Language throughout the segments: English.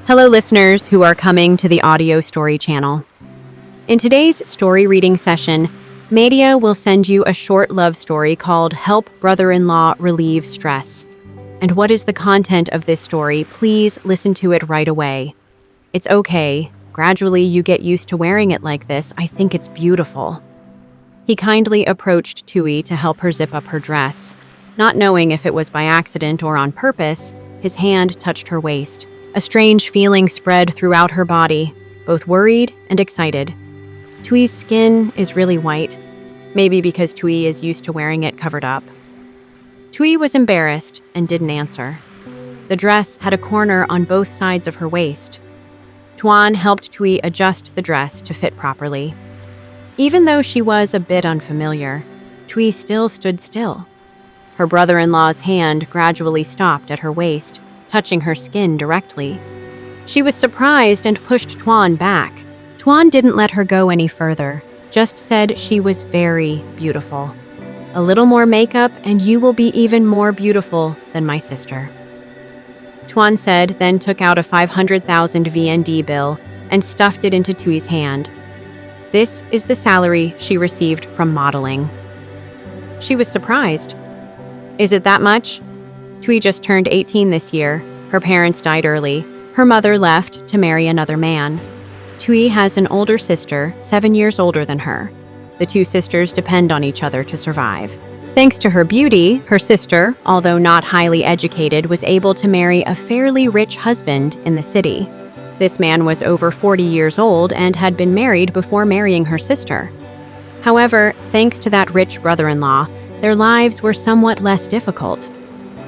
Hello, listeners who are coming to the audio story channel. In today's story reading session, Media will send you a short love story called Help Brother-in-Law Relieve Stress. And what is the content of this story? Please listen to it right away. It's okay. Gradually, you get used to wearing it like this. I think it's beautiful. He kindly approached Tui to help her zip up her dress. Not knowing if it was by accident or on purpose, his hand touched her waist. A strange feeling spread throughout her body, both worried and excited. Tui's skin is really white, maybe because Tui is used to wearing it covered up. Tui was embarrassed and didn't answer. The dress had a corner on both sides of her waist. Tuan helped Tui adjust the dress to fit properly. Even though she was a bit unfamiliar, Tui still stood still. Her brother-in-law's hand gradually stopped at her waist, touching her skin directly. She was surprised and pushed Tuan back. Tuan didn't let her go any further, just said she was very beautiful. A little more makeup and you will be even more beautiful than my sister. Tuan said, then took out a 500,000 VND bill and stuffed it into Tui's hand. This is the salary she received from modeling. She was surprised. Is it that much? Tui just turned 18 this year. Her parents died early. Her mother left to marry another man. Tui has an older sister, 7 years older than her. The two sisters depend on each other to survive. Thanks to her beauty, her sister, although not highly educated, was able to marry a fairly rich husband in the city. This man was over 40 years old and had been married before marrying her sister. However, thanks to that rich brother-in-law, their lives were somewhat less difficult.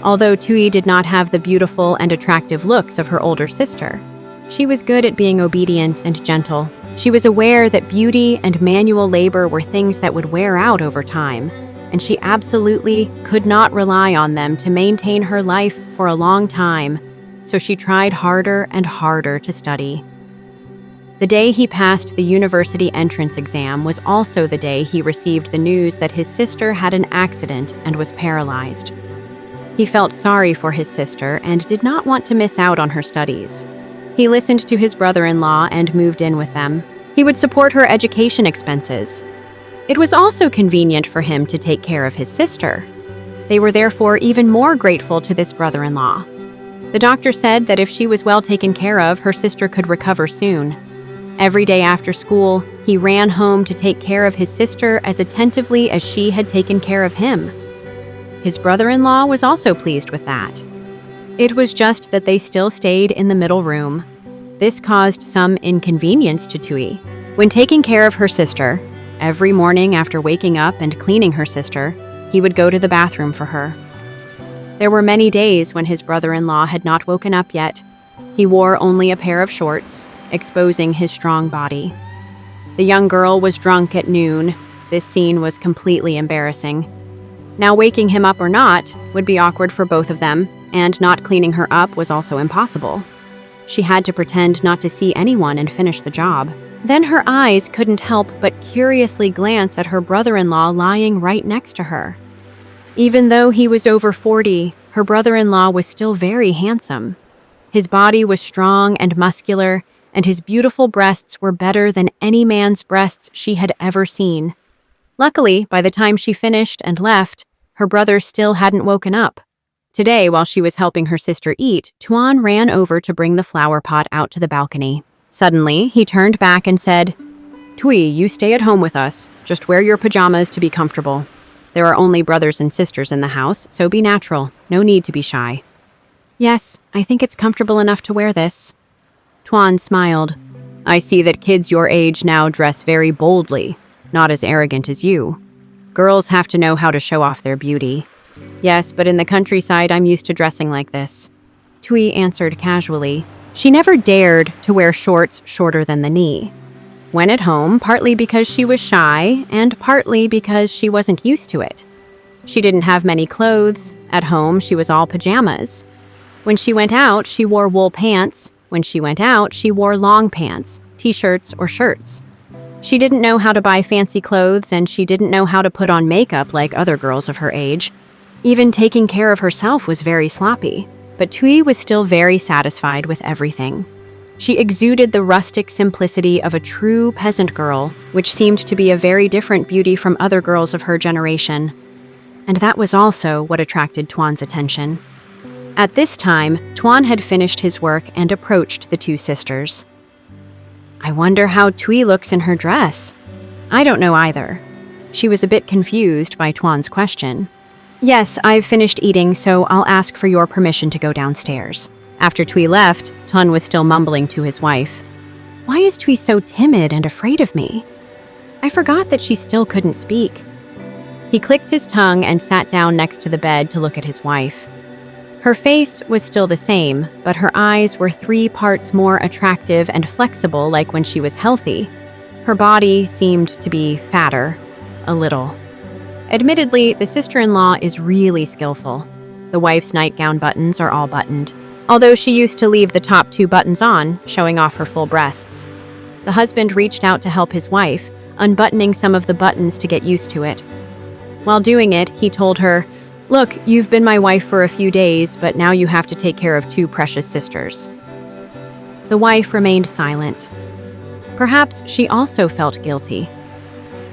Although Tui did not have the beautiful and attractive looks of her older sister, she was good at being obedient and gentle. She was aware that beauty and manual labor were things that would wear out over time, and she absolutely could not rely on them to maintain her life for a long time, so she tried harder and harder to study. The day he passed the university entrance exam was also the day he received the news that his sister had an accident and was paralyzed. He felt sorry for his sister and did not want to miss out on her studies. He listened to his brother-in-law and moved in with them. He would support her education expenses. It was also convenient for him to take care of his sister. They were therefore even more grateful to this brother-in-law. The doctor said that if she was well taken care of, her sister could recover soon. Every day after school, he ran home to take care of his sister as attentively as she had taken care of him. His brother-in-law was also pleased with that. It was just that they still stayed in the middle room. This caused some inconvenience to Tui. When taking care of her sister, every morning after waking up and cleaning her sister, he would go to the bathroom for her. There were many days when his brother-in-law had not woken up yet. He wore only a pair of shorts, exposing his strong body. The young girl was drunk at noon. This scene was completely embarrassing. Now, waking him up or not would be awkward for both of them, and not cleaning her up was also impossible. She had to pretend not to see anyone and finish the job. Then her eyes couldn't help but curiously glance at her brother-in-law lying right next to her. Even though he was over 40, her brother-in-law was still very handsome. His body was strong and muscular, and his beautiful breasts were better than any man's breasts she had ever seen. Luckily, by the time she finished and left, her brother still hadn't woken up. Today, while she was helping her sister eat, Tuan ran over to bring the flower pot out to the balcony. Suddenly, he turned back and said, "Tui, you stay at home with us. Just wear your pajamas to be comfortable. There are only brothers and sisters in the house, so be natural. No need to be shy." "Yes, I think it's comfortable enough to wear this." Tuan smiled. "I see that kids your age now dress very boldly, not as arrogant as you. Girls have to know how to show off their beauty." "Yes, but in the countryside, I'm used to dressing like this," Tui answered casually. She never dared to wear shorts shorter than the knee. When at home, partly because she was shy, and partly because she wasn't used to it. She didn't have many clothes. At home, she was all pajamas. When she went out, she wore wool pants. When she went out, she wore long pants, t-shirts, or shirts. She didn't know how to buy fancy clothes, and she didn't know how to put on makeup like other girls of her age. Even taking care of herself was very sloppy, but Tui was still very satisfied with everything. She exuded the rustic simplicity of a true peasant girl, which seemed to be a very different beauty from other girls of her generation. And that was also what attracted Tuan's attention. At this time, Tuan had finished his work and approached the two sisters. "I wonder how Thuy looks in her dress." "I don't know either." She was a bit confused by Tuan's question. "Yes, I've finished eating, so I'll ask for your permission to go downstairs." After Thuy left, Tuan was still mumbling to his wife. "Why is Thuy so timid and afraid of me? I forgot that she still couldn't speak." He clicked his tongue and sat down next to the bed to look at his wife. Her face was still the same, but her eyes were 3 parts more attractive and flexible, like when she was healthy. Her body seemed to be fatter, a little. Admittedly, the sister-in-law is really skillful. The wife's nightgown buttons are all buttoned, although she used to leave the top 2 buttons on, showing off her full breasts. The husband reached out to help his wife, unbuttoning some of the buttons to get used to it. While doing it, he told her, "Look, you've been my wife for a few days, but now you have to take care of 2 precious sisters." The wife remained silent. Perhaps she also felt guilty.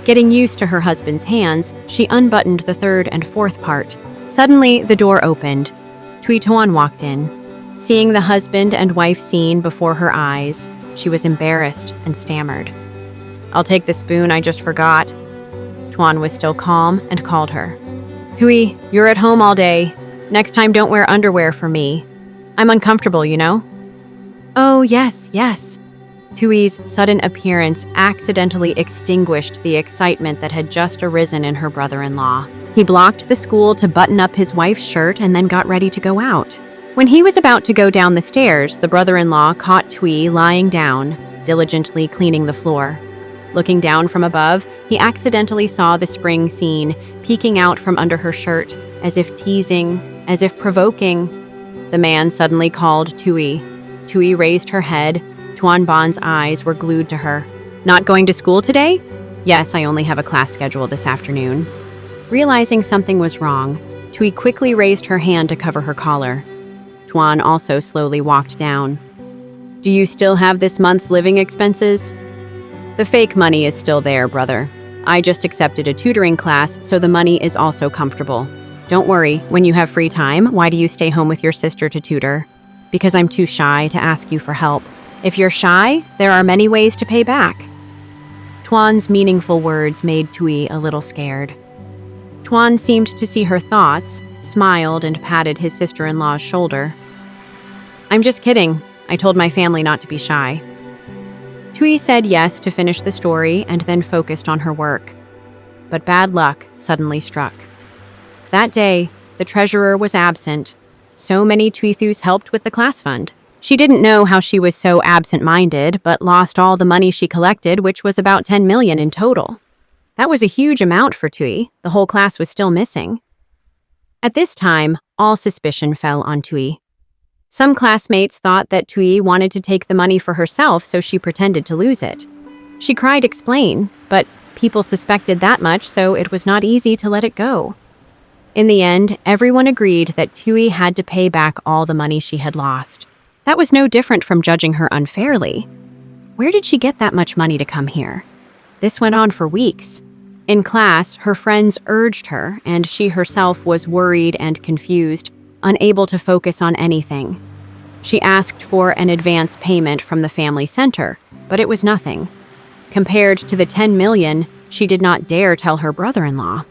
Getting used to her husband's hands, she unbuttoned the 3rd and 4th part. Suddenly, the door opened. Thuy Tuan walked in. Seeing the husband and wife scene before her eyes, she was embarrassed and stammered. "I'll take the spoon, I just forgot." Tuan was still calm and called her. "Thuy, you're at home all day. Next time don't wear underwear for me. I'm uncomfortable, you know?" "Oh, yes, yes." Thuy's sudden appearance accidentally extinguished the excitement that had just arisen in her brother-in-law. He blocked the school to button up his wife's shirt and then got ready to go out. When he was about to go down the stairs, the brother-in-law caught Thuy lying down, diligently cleaning the floor. Looking down from above, he accidentally saw the spring scene peeking out from under her shirt, as if teasing, as if provoking. The man suddenly called Thuy. Thuy raised her head. Tuan Bon's eyes were glued to her. "Not going to school today?" "Yes, I only have a class schedule this afternoon." Realizing something was wrong, Thuy quickly raised her hand to cover her collar. Tuan also slowly walked down. "Do you still have this month's living expenses?" "The fake money is still there, brother. I just accepted a tutoring class, so the money is also comfortable. Don't worry, when you have free time, why do you stay home with your sister to tutor?" "Because I'm too shy to ask you for help." "If you're shy, there are many ways to pay back." Tuan's meaningful words made Thuy a little scared. Tuan seemed to see her thoughts, smiled, and patted his sister-in-law's shoulder. "I'm just kidding. I told my family not to be shy." Thuy said yes to finish the story and then focused on her work. But bad luck suddenly struck. That day, the treasurer was absent. So many Thuys helped with the class fund. She didn't know how she was so absent-minded, but lost all the money she collected, which was about 10 million in total. That was a huge amount for Thuy. The whole class was still missing. At this time, all suspicion fell on Thuy. Some classmates thought that Thuy wanted to take the money for herself, so she pretended to lose it. She cried explain, but people suspected that much, so it was not easy to let it go. In the end, everyone agreed that Thuy had to pay back all the money she had lost. That was no different from judging her unfairly. Where did she get that much money to come here? This went on for weeks. In class, her friends urged her, and she herself was worried and confused, unable to focus on anything. She asked for an advance payment from the family center, but it was nothing. Compared to the 10 million, she did not dare tell her brother-in-law.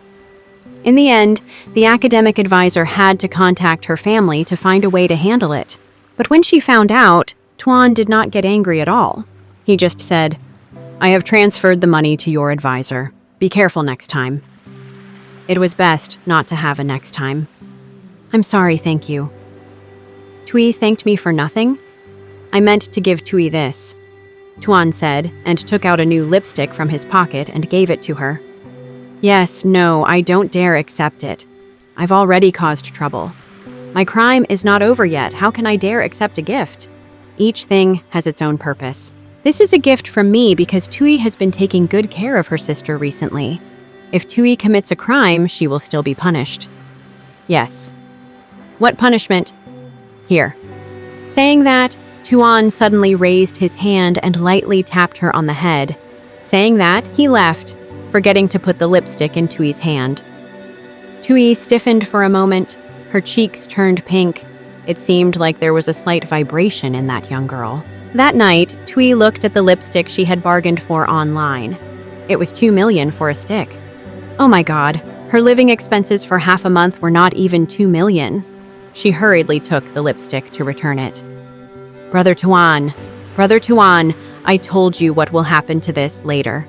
In the end, the academic advisor had to contact her family to find a way to handle it. But when she found out, Tuan did not get angry at all. He just said, "I have transferred the money to your advisor. Be careful next time." It was best not to have a next time. "I'm sorry, thank you." Thuy thanked me for nothing? "I meant to give Thuy this," Tuan said, and took out a new lipstick from his pocket and gave it to her. "Yes, no, I don't dare accept it. I've already caused trouble. My crime is not over yet. How can I dare accept a gift? Each thing has its own purpose. This is a gift from me because Thuy has been taking good care of her sister recently. If Thuy commits a crime, she will still be punished." "Yes." "What punishment?" "Here." Saying that, Tuan suddenly raised his hand and lightly tapped her on the head. Saying that, he left, forgetting to put the lipstick in Thuy's hand. Thuy stiffened for a moment. Her cheeks turned pink. It seemed like there was a slight vibration in that young girl. That night, Thuy looked at the lipstick she had bargained for online. It was 2 million for a stick. Oh my God, her living expenses for half a month were not even 2 million. She hurriedly took the lipstick to return it. Brother Tuan, I told you what will happen to this later.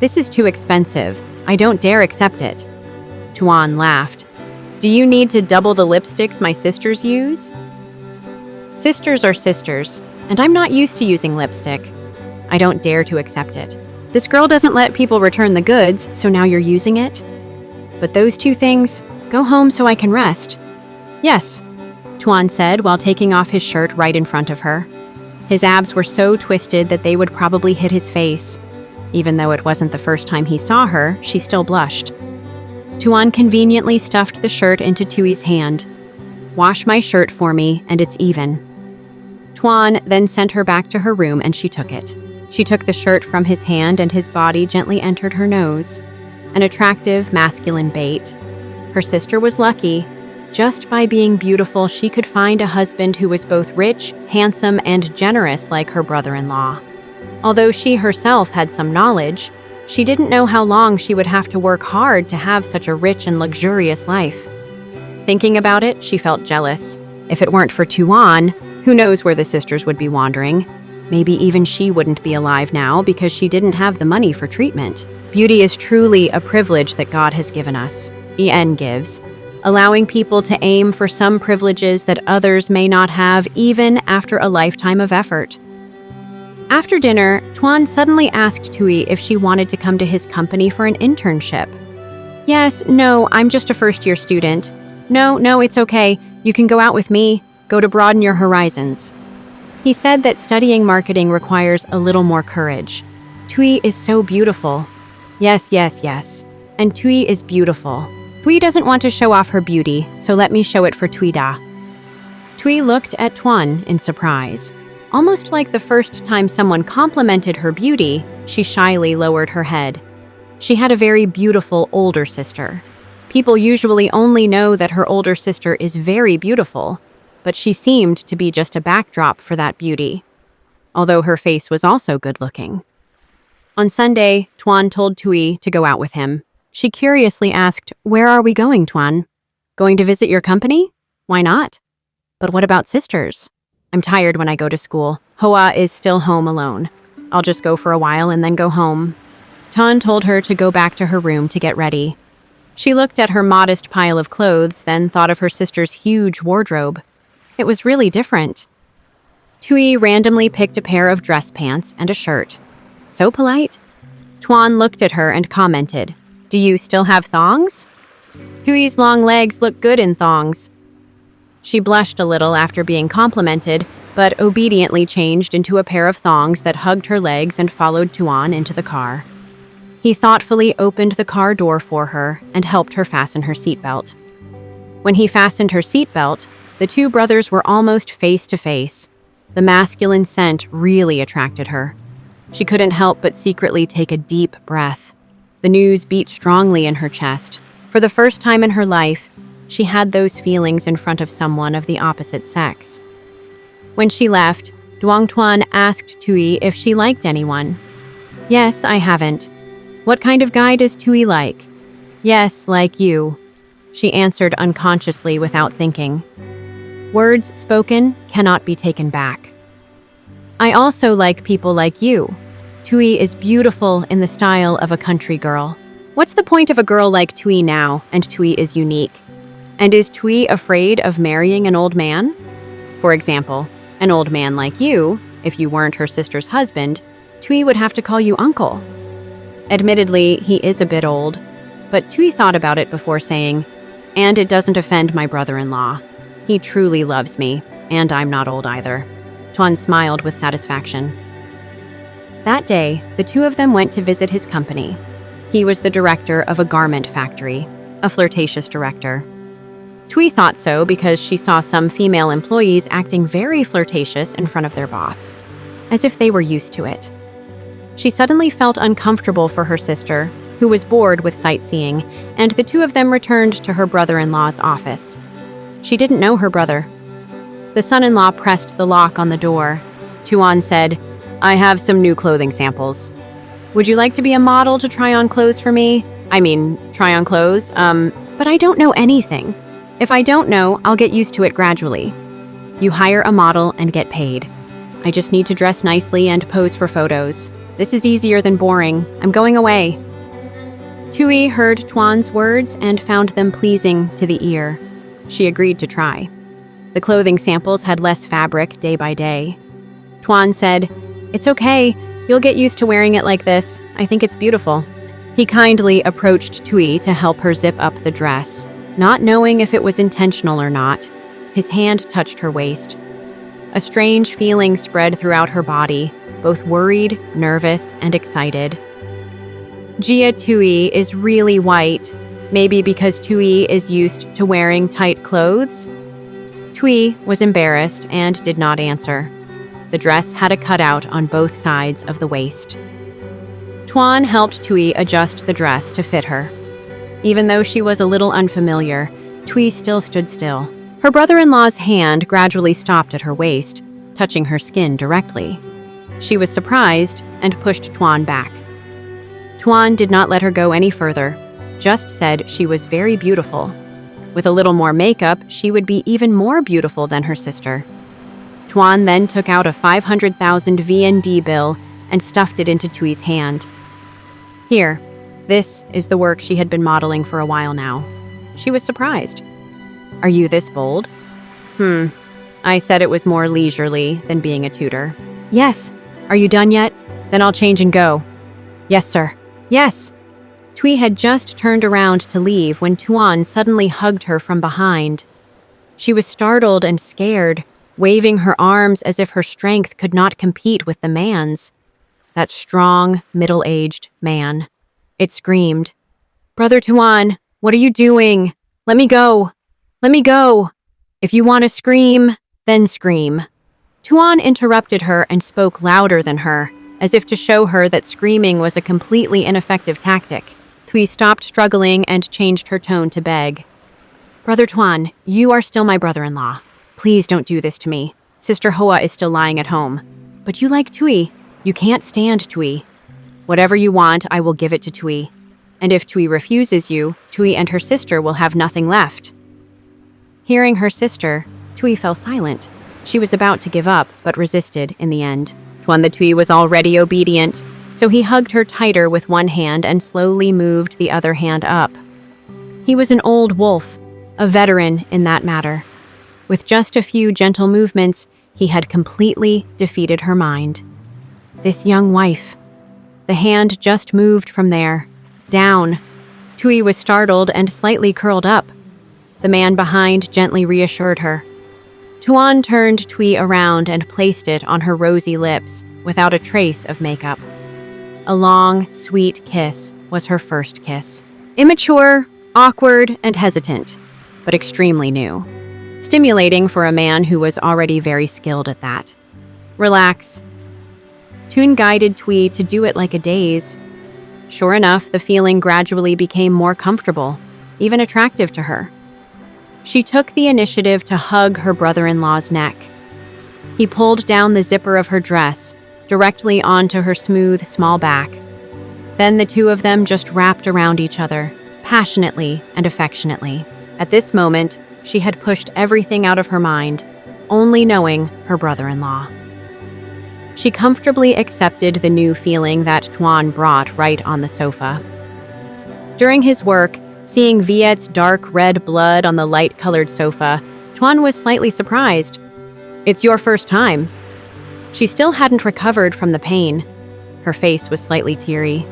This is too expensive. I don't dare accept it. Tuan laughed. Do you need to double the lipsticks my sisters use? Sisters are sisters, and I'm not used to using lipstick. I don't dare to accept it. This girl doesn't let people return the goods, so now you're using it? But those two things, go home so I can rest. Yes, Tuan said while taking off his shirt right in front of her. His abs were so twisted that they would probably hit his face. Even though it wasn't the first time he saw her, she still blushed. Tuan conveniently stuffed the shirt into Thuy's hand. Wash my shirt for me, and it's even. Tuan then sent her back to her room and she took it. She took the shirt from his hand and his body gently entered her nose. An attractive, masculine bait. Her sister was lucky. Just by being beautiful, she could find a husband who was both rich, handsome, and generous like her brother-in-law. Although she herself had some knowledge, she didn't know how long she would have to work hard to have such a rich and luxurious life. Thinking about it, she felt jealous. If it weren't for Tuan, who knows where the sisters would be wandering? Maybe even she wouldn't be alive now because she didn't have the money for treatment. Beauty is truly a privilege that God has given us. En gives, allowing people to aim for some privileges that others may not have even after a lifetime of effort. After dinner, Tuan suddenly asked Thuy if she wanted to come to his company for an internship. Yes, no, I'm just a first-year student. No, it's okay. You can go out with me. Go to broaden your horizons. He said that studying marketing requires a little more courage. Thuy is so beautiful. Yes. And Thuy is beautiful. Thuy doesn't want to show off her beauty, so let me show it for Thuy da. Thuy looked at Tuan in surprise. Almost like the first time someone complimented her beauty, she shyly lowered her head. She had a very beautiful older sister. People usually only know that her older sister is very beautiful, but she seemed to be just a backdrop for that beauty, although her face was also good-looking. On Sunday, Tuan told Thuy to go out with him. She curiously asked, "Where are we going, Tuan? Going to visit your company? Why not? But what about sisters? I'm tired when I go to school. Hoa is still home alone. I'll just go for a while and then go home." Tuan told her to go back to her room to get ready. She looked at her modest pile of clothes, then thought of her sister's huge wardrobe. It was really different. Thuy randomly picked a pair of dress pants and a shirt. So polite. Tuan looked at her and commented, "Do you still have thongs?" Thuy's long legs look good in thongs. She blushed a little after being complimented, but obediently changed into a pair of thongs that hugged her legs and followed Tuan into the car. He thoughtfully opened the car door for her and helped her fasten her seatbelt. When he fastened her seatbelt, the two brothers were almost face to face. The masculine scent really attracted her. She couldn't help but secretly take a deep breath. The news beat strongly in her chest. For the first time in her life, she had those feelings in front of someone of the opposite sex. When she left, Duong Tuan asked Thuy if she liked anyone. "Yes, I haven't." "What kind of guy does Thuy like?" "Yes, like you," she answered unconsciously without thinking. Words spoken cannot be taken back. "I also like people like you. Thuy is beautiful in the style of a country girl. What's the point of a girl like Thuy now, and Thuy is unique? And is Thuy afraid of marrying an old man? For example, an old man like you, if you weren't her sister's husband, Thuy would have to call you uncle." Admittedly, he is a bit old, but Thuy thought about it before saying, "And it doesn't offend my brother-in-law. He truly loves me, and I'm not old either." Tuan smiled with satisfaction. That day, the two of them went to visit his company. He was the director of a garment factory, a flirtatious director. Tui thought so because she saw some female employees acting very flirtatious in front of their boss, as if they were used to it. She suddenly felt uncomfortable for her sister, who was bored with sightseeing, and the two of them returned to her brother-in-law's office. She didn't know her brother. The son-in-law pressed the lock on the door. Tuan said, "I have some new clothing samples. Would you like to be a model to try on clothes for me? Try on clothes? But I don't know anything. If I don't know, I'll get used to it gradually. You hire a model and get paid. I just need to dress nicely and pose for photos. This is easier than boring. I'm going away." Tui heard Tuan's words and found them pleasing to the ear. She agreed to try. The clothing samples had less fabric day by day. Tuan said, "It's okay. You'll get used to wearing it like this. I think it's beautiful." He kindly approached Tui to help her zip up the dress. Not knowing if it was intentional or not, his hand touched her waist. A strange feeling spread throughout her body, both worried, nervous, and excited. Jia Tui is really white, maybe because Tui is used to wearing tight clothes? Tui was embarrassed and did not answer. The dress had a cutout on both sides of the waist. Tuan helped Tui adjust the dress to fit her. Even though she was a little unfamiliar, Tui still stood still. Her brother-in-law's hand gradually stopped at her waist, touching her skin directly. She was surprised and pushed Tuan back. Tuan did not let her go any further, just said she was very beautiful. With a little more makeup, she would be even more beautiful than her sister. Tuan then took out a 500,000 VND bill and stuffed it into Tui's hand. "Here, this is the work she had been modeling for a while now." She was surprised. "Are you this bold?" I said it was more leisurely than being a tutor." "Yes. Are you done yet? Then I'll change and go." "Yes, sir." "Yes." Tui had just turned around to leave when Tuan suddenly hugged her from behind. She was startled and scared, waving her arms as if her strength could not compete with the man's. That strong, middle-aged man. It screamed, "Brother Tuan, what are you doing? Let me go. Let me go. If you want to scream, then scream." Tuan interrupted her and spoke louder than her, as if to show her that screaming was a completely ineffective tactic. Tui stopped struggling and changed her tone to beg. "Brother Tuan, you are still my brother-in-law. Please don't do this to me. Sister Hoa is still lying at home. But you like Tui. You can't stand Tui. Whatever you want, I will give it to Tui. And if Tui refuses you, Tui and her sister will have nothing left." Hearing her sister, Tui fell silent. She was about to give up, but resisted in the end. Tuan the Tui was already obedient, so he hugged her tighter with one hand and slowly moved the other hand up. He was an old wolf, a veteran in that matter. With just a few gentle movements, he had completely defeated her mind. This young wife. The hand just moved from there, down. Tui was startled and slightly curled up. The man behind gently reassured her. Tuan turned Tui around and placed it on her rosy lips without a trace of makeup. A long, sweet kiss was her first kiss. Immature, awkward, and hesitant, but extremely new. Stimulating for a man who was already very skilled at that. "Relax." Tun guided Tui to do it like a daze. Sure enough, the feeling gradually became more comfortable, even attractive to her. She took the initiative to hug her brother-in-law's neck. He pulled down the zipper of her dress, directly onto her smooth, small back. Then the two of them just wrapped around each other, passionately and affectionately. At this moment, she had pushed everything out of her mind, only knowing her brother-in-law. She comfortably accepted the new feeling that Tuan brought right on the sofa. During his work, seeing Viet's dark red blood on the light-colored sofa, Tuan was slightly surprised. "It's your first time." She still hadn't recovered from the pain. Her face was slightly teary.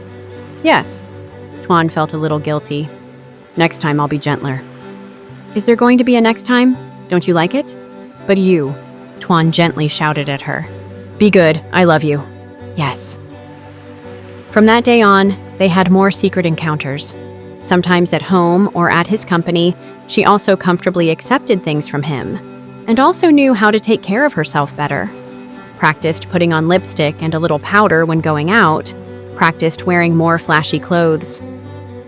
"Yes." Tuan felt a little guilty. "Next time I'll be gentler." "Is there going to be a next time? Don't you like it?" "But you," Tuan gently shouted at her. "Be good, I love you." "Yes." From that day on, they had more secret encounters. Sometimes at home or at his company, She also comfortably accepted things from him, and also knew how to take care of herself better. Practiced putting on lipstick and a little powder when going out, practiced wearing more flashy clothes.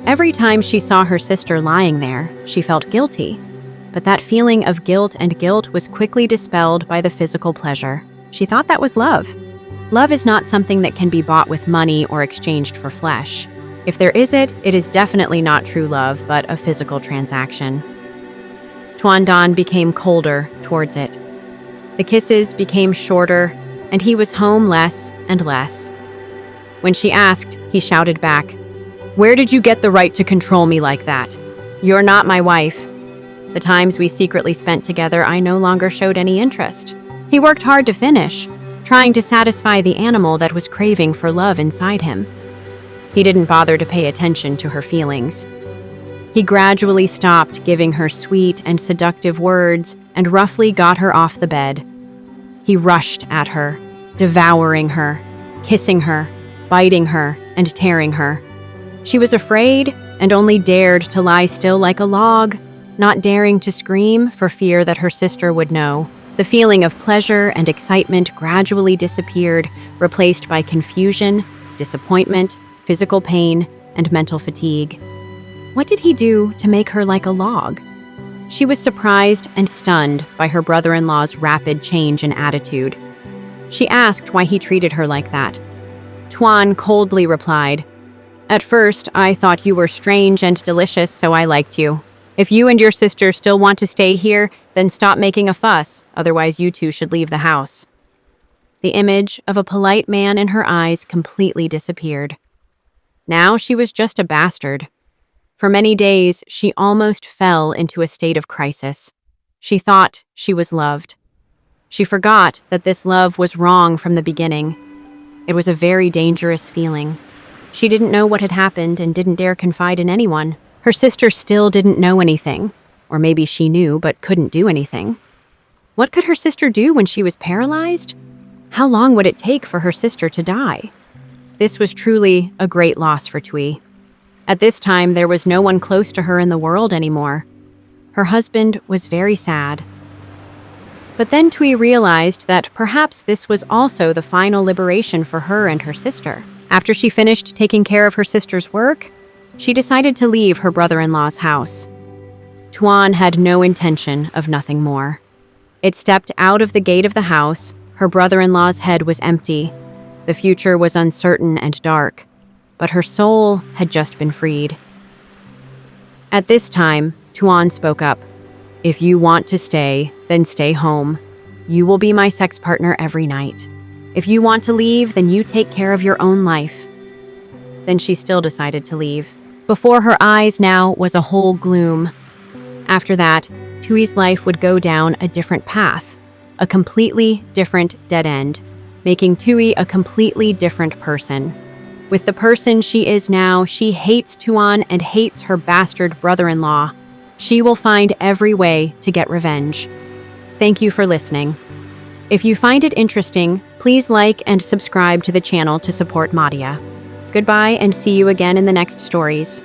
Every time she saw her sister lying there, she felt guilty, but that feeling of guilt was quickly dispelled by the physical pleasure. She thought that was love. Love is not something that can be bought with money or exchanged for flesh. If there is it is definitely not true love, but a physical transaction. Tuan became colder towards it. The kisses became shorter, and he was home less and less. When she asked, he shouted back, "Where did you get the right to control me like that? You're not my wife." The times we secretly spent together, I no longer showed any interest. He worked hard to finish, trying to satisfy the animal that was craving for love inside him. He didn't bother to pay attention to her feelings. He gradually stopped giving her sweet and seductive words and roughly got her off the bed. He rushed at her, devouring her, kissing her, biting her, and tearing her. She was afraid and only dared to lie still like a log, not daring to scream for fear that her sister would know. The feeling of pleasure and excitement gradually disappeared, replaced by confusion, disappointment, physical pain, and mental fatigue. What did he do to make her like a log? She was surprised and stunned by her brother-in-law's rapid change in attitude. She asked why he treated her like that. Tuan coldly replied, "At first, I thought you were strange and delicious, so I liked you. If you and your sister still want to stay here, then stop making a fuss, otherwise you two should leave the house." The image of a polite man in her eyes completely disappeared. Now she was just a bastard. For many days, she almost fell into a state of crisis. She thought she was loved. She forgot that this love was wrong from the beginning. It was a very dangerous feeling. She didn't know what had happened and didn't dare confide in anyone. Her sister still didn't know anything. Or maybe she knew but couldn't do anything. What could her sister do when she was paralyzed? How long would it take for her sister to die? This was truly a great loss for Thuy. At this time, there was no one close to her in the world anymore. Her husband was very sad. But then Thuy realized that perhaps this was also the final liberation for her and her sister. After she finished taking care of her sister's work, she decided to leave her brother-in-law's house. Tuan had no intention of nothing more. It stepped out of the gate of the house. Her brother-in-law's head was empty. The future was uncertain and dark, but her soul had just been freed. At this time, Tuan spoke up. "If you want to stay, then stay home. You will be my sex partner every night. If you want to leave, then you take care of your own life." Then she still decided to leave. Before her eyes now was a whole gloom. After that, Thuy's life would go down a different path, a completely different dead end, making Thuy a completely different person. With the person she is now, she hates Tuan and hates her bastard brother-in-law. She will find every way to get revenge. Thank you for listening. If you find it interesting, please like and subscribe to the channel to support Madia. Goodbye and see you again in the next stories.